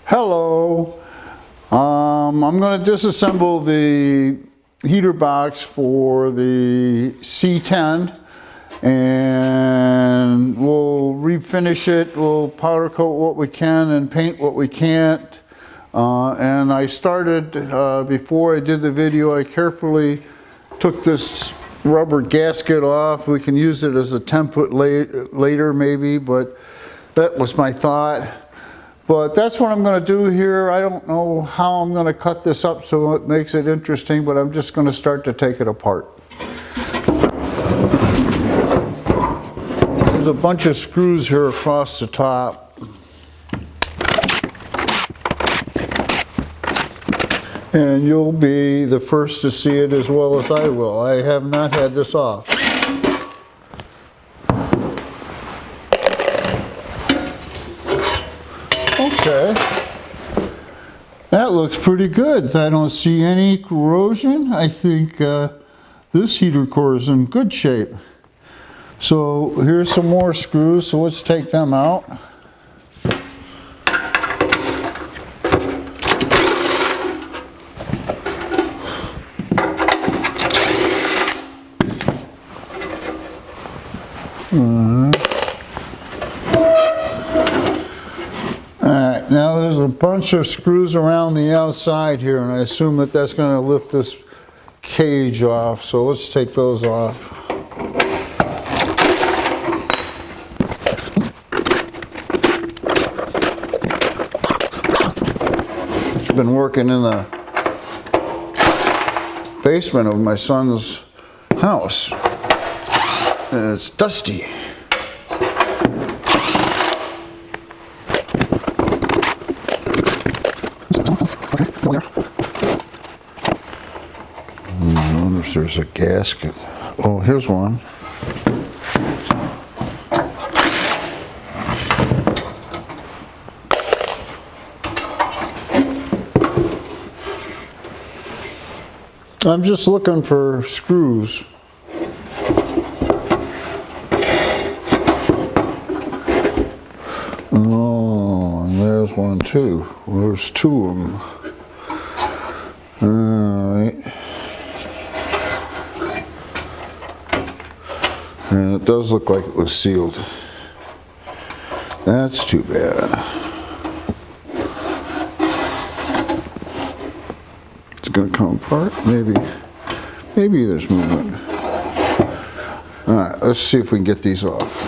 Hello, I'm going to disassemble the heater box for the C10 and we'll refinish it. We'll powder coat what we can and paint what we can't. And I started, before I did the video, I carefully took this rubber gasket off. We can use it as a template later maybe, but that was my thought. But that's what I'm going to do here. I don't know how I'm going to cut this up so it makes it interesting, but I'm just going to start to take it apart. There's a bunch of screws here across the top. And you'll be the first to see it as well as I will. I have not had this off. Okay, that looks pretty good. I don't see any corrosion. I think this heater core is in good shape. So here's some more screws, so let's take them out. Alright, now there's a bunch of screws around the outside here, and I assume that that's going to lift this cage off, so let's take those off. I've been working in the basement of my son's house, and it's dusty. I wonder if there's a gasket. Oh, here's one. I'm just looking for screws. Oh, and there's one too. There's two of them. Alright. And it does look like it was sealed. That's too bad. It's going to come apart. Maybe there's movement. Alright, let's see if we can get these off.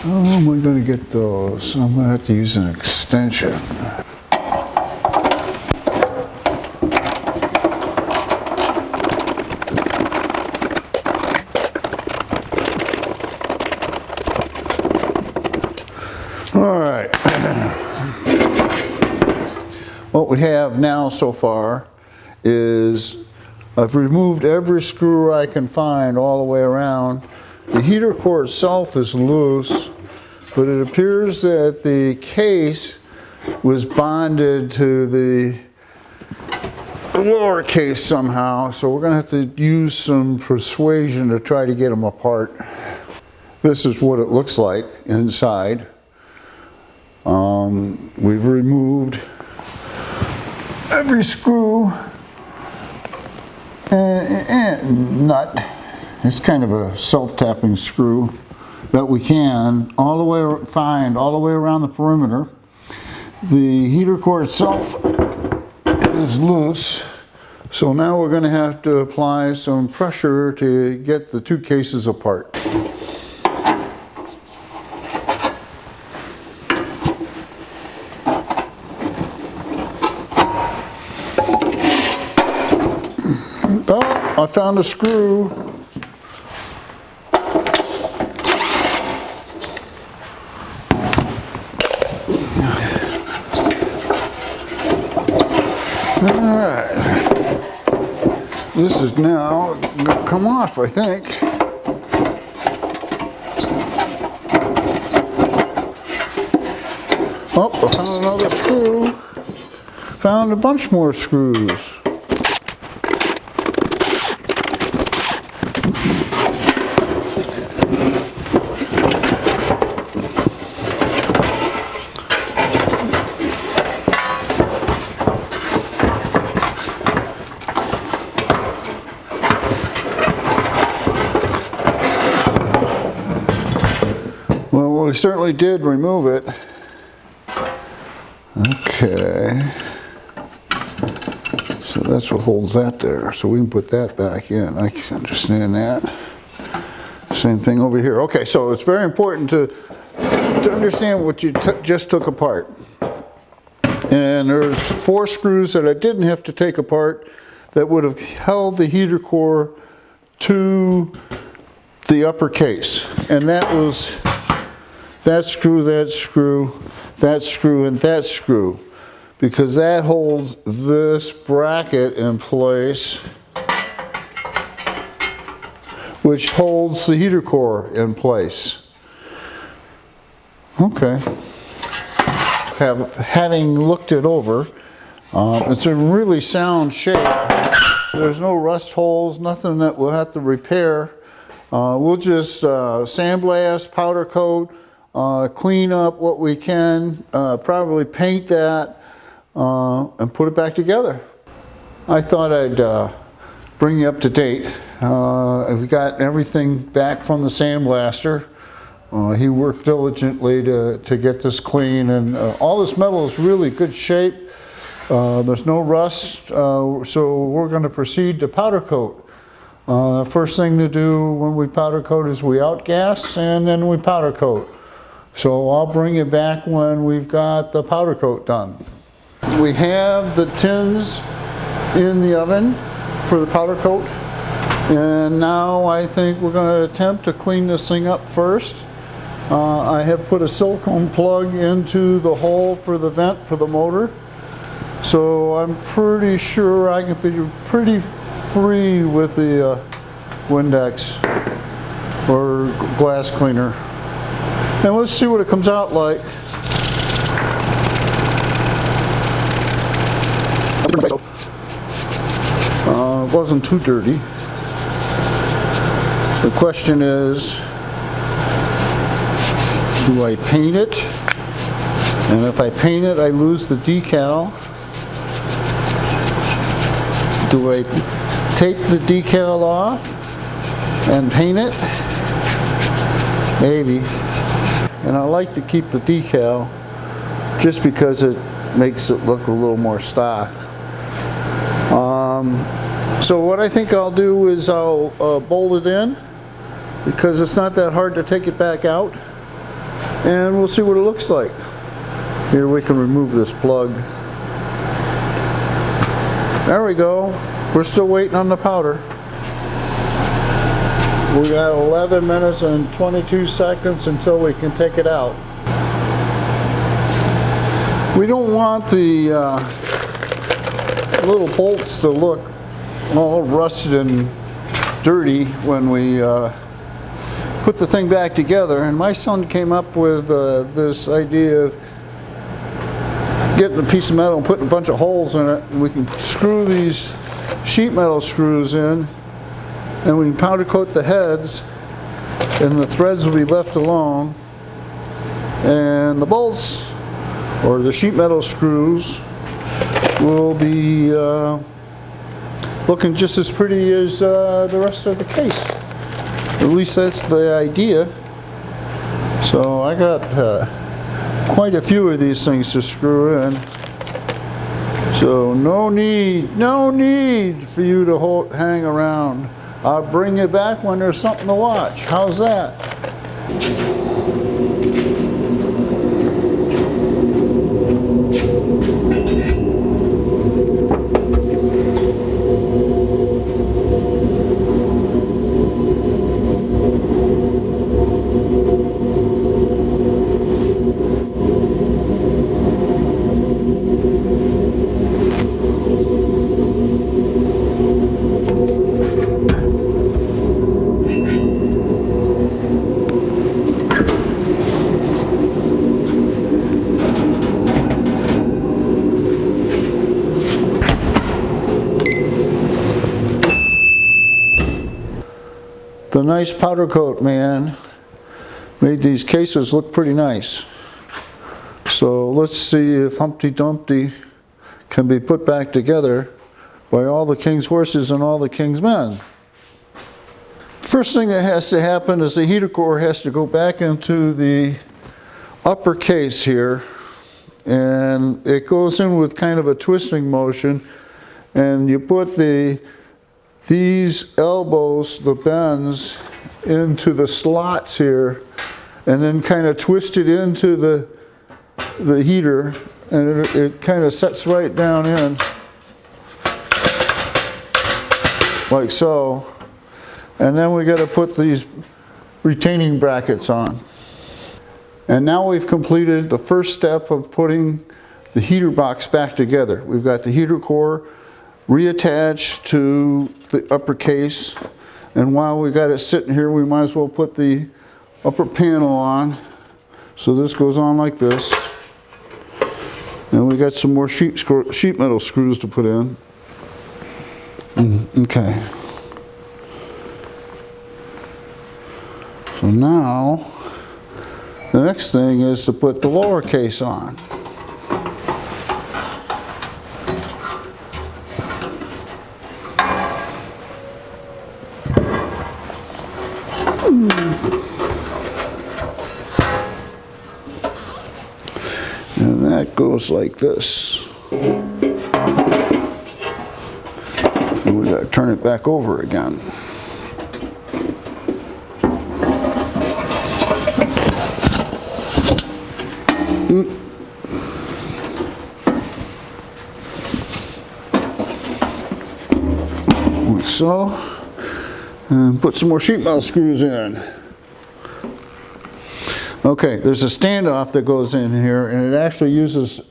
How am I going to get those? I'm going to have to use an extension. Alright. What we have now so far is I've removed every screw I can find all the way around. The heater core itself is loose, but it appears that the case was bonded to the lower case somehow, so we're going to have to use some persuasion to try to get them apart. This is what it looks like inside. We've removed every screw and nut. It's kind of a self-tapping screw that we can all the way find all the way around the perimeter. The heater core itself is loose, so now we're going to have to apply some pressure to get the two cases apart. Oh, I found a screw. Alright. This is now going to come off, I think. Oh, I found another screw. Found a bunch more screws. Well, we certainly did remove it. Okay. So that's what holds that there. So we can put that back in. I can understand that. Same thing over here. Okay, so it's very important to understand what you just took apart. And there's 4 screws that I didn't have to take apart that would have held the heater core to the upper case. And that was that screw, that screw, that screw, and that screw. Because that holds this bracket in place, which holds the heater core in place. Okay. Having looked it over, it's a really sound shape. There's no rust holes, nothing that we'll have to repair. We'll just sandblast, powder coat, clean up what we can, probably paint that, and put it back together. I thought I'd bring you up to date. We've got everything back from the sandblaster. He worked diligently to get this clean, and all this metal is really good shape. There's no rust, so we're going to proceed to powder coat. The first thing to do when we powder coat is we outgas and then we powder coat. So I'll bring you back when we've got the powder coat done. We have the tins in the oven for the powder coat, and now I think we're going to attempt to clean this thing up first. I have put a silicone plug into the hole for the vent for the motor, so I'm pretty sure I can be pretty free with the Windex or glass cleaner. And let's see what it comes out like. It wasn't too dirty. The question is, do I paint it? And if I paint it, I lose the decal. Do I tape the decal off and paint it? Maybe. And I like to keep the decal just because it makes it look a little more stock. So what I think I'll do is I'll bolt it in, because it's not that hard to take it back out, and we'll see what it looks like. Here, we can remove this plug. There we go. We're still waiting on the powder. We got 11 minutes and 22 seconds until we can take it out. We don't want the little bolts to look all rusted and dirty when we put the thing back together. And my son came up with this idea of getting a piece of metal and putting a bunch of holes in it, and we can screw these sheet metal screws in, and we can powder coat the heads, and the threads will be left alone, and the bolts or the sheet metal screws will be looking just as pretty as the rest of the case. At least that's the idea. So I got quite a few of these things to screw in. So no need for you to hang around. I'll bring you back when there's something to watch. How's that? The nice powder coat, man, made these cases look pretty nice. So let's see if Humpty Dumpty can be put back together by all the king's horses and all the king's men. First thing that has to happen is the heater core has to go back into the upper case here, and it goes in with kind of a twisting motion, and you put these elbows, the bends, into the slots here, and then kind of twist it into the heater, and it kind of sets right down in like so. And then we got to put these retaining brackets on. And now we've completed the first step of putting the heater box back together. We've got the heater core reattached to the upper case, and while we got it sitting here, we might as well put the upper panel on. So this goes on like this, and we got some more sheet metal screws to put in. Okay. So now the next thing is to put the lower case on. And that goes like this. And we got to turn it back over again. Like so. And put some more sheet metal screws in. Okay, there's a standoff that goes in here, and it actually uses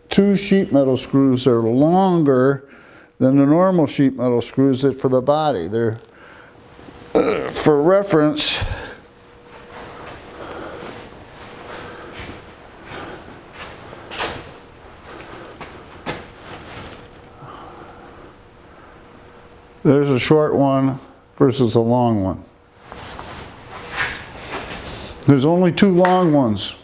2 sheet metal screws that are longer than the normal sheet metal screws that for the body. They're, for reference, there's a short one versus a long one. There's only 2 long ones.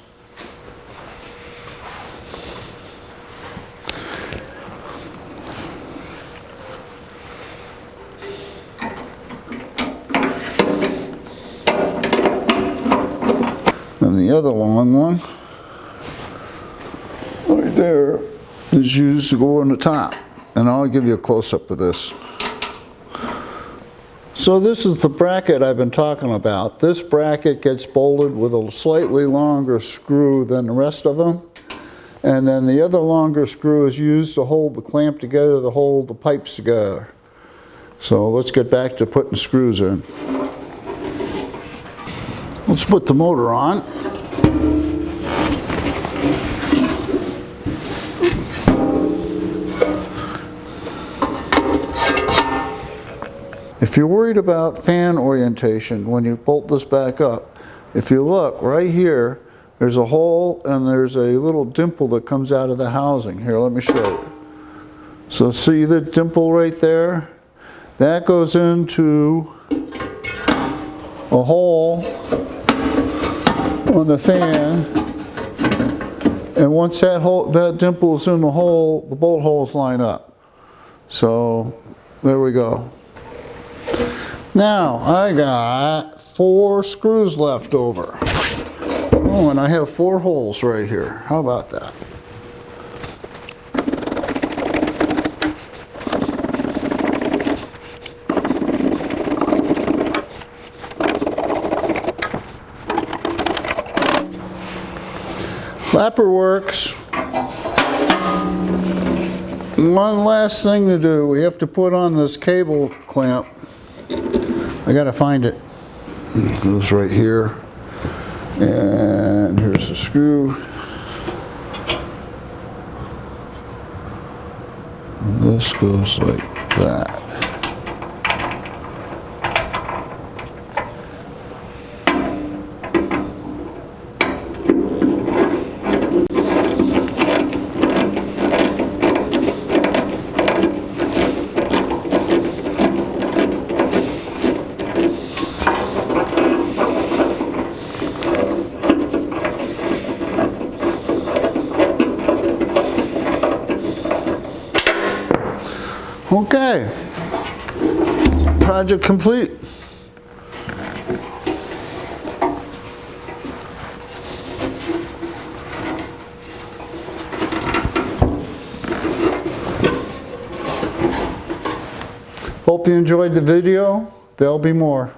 And the other long one, right there, is used to go on the top. And I'll give you a close-up of this. So this is the bracket I've been talking about. This bracket gets bolted with a slightly longer screw than the rest of them. And then the other longer screw is used to hold the clamp together, to hold the pipes together. So let's get back to putting screws in. Let's put the motor on. If you're worried about fan orientation when you bolt this back up, if you look right here, there's a hole and there's a little dimple that comes out of the housing. Here, let me show you. So see the dimple right there? That goes into a hole on the fan, and once that dimple is in the hole, the bolt holes line up. So there we go. Now I got 4 screws left over. Oh, and I have 4 holes right here. How about that? Flapper works. One last thing to do. We have to put on this cable clamp. I gotta find it. It goes right here. And here's the screw. And this goes like that. Okay, project complete. Hope you enjoyed the video. There'll be more.